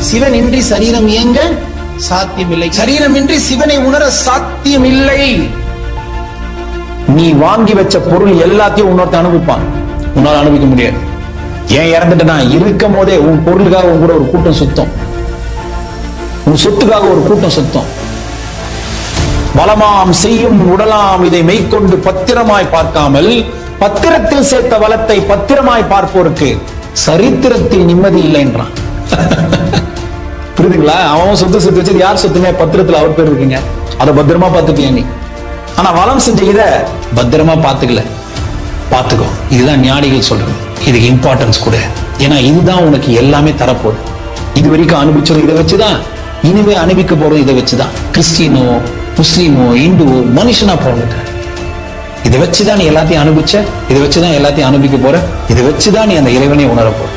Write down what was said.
சிவனின்றி சரீரம் இயங்க சாத்தியமில்லை. சரீரமின்றி சிவனை உணர சாத்தியமில்லை. நீ வாங்கி வச்ச பொருள் எல்லாத்தையும் உன்னொருத்த அனுபவிப்பான், உன்னால அனுபவிக்க முடியாது. ஏன் இறந்துட்டனா, இருக்கும் போதே உன் பொருளுக்காக உன் கூட ஒரு கூட்டம் சுத்தம், உன் சொத்துக்காக ஒரு கூட்டம் சுத்தம். வளமாம் செய்யும் உடலாம் இதை மெய்க்கொண்டு பத்திரமாய் பார்க்காமல் பத்திரத்தில் சேர்த்த வளத்தை பத்திரமாய் பார்ப்போருக்கு சரித்திரத்தில் நிம்மதி இல்லை என்றான். புரியுதுங்களா? அவன் சொத்து சொத்து வச்சது யார் சொத்துங்க? பத்திரத்துல அவர் பேர் இருக்குங்க, அதை பத்திரமா பார்த்துக்கிய நீ. ஆனா வளம் செஞ்ச இத பத்திரமா பார்த்துக்கல, பார்த்துக்கோ. இதுதான் ஞானிகள் சொல்றது. இதுக்கு இம்பார்ட்டன்ஸ் கூட. ஏன்னா இதுதான் உனக்கு எல்லாமே தரப்போகுது. இது வரைக்கும் அனுபவிச்சது இதை வச்சுதான், இனிமே அனுபவிக்க போறது இதை வச்சுதான். கிறிஸ்டியனோ முஸ்லீமோ இந்துவோ மனுஷனா போறது இதை வச்சுதான் நீ எல்லாத்தையும் அனுபவிச்ச, இதை வச்சுதான் எல்லாத்தையும் அனுபவிக்க போற, இதை வச்சுதான் நீ அந்த இறைவனை உணர போற.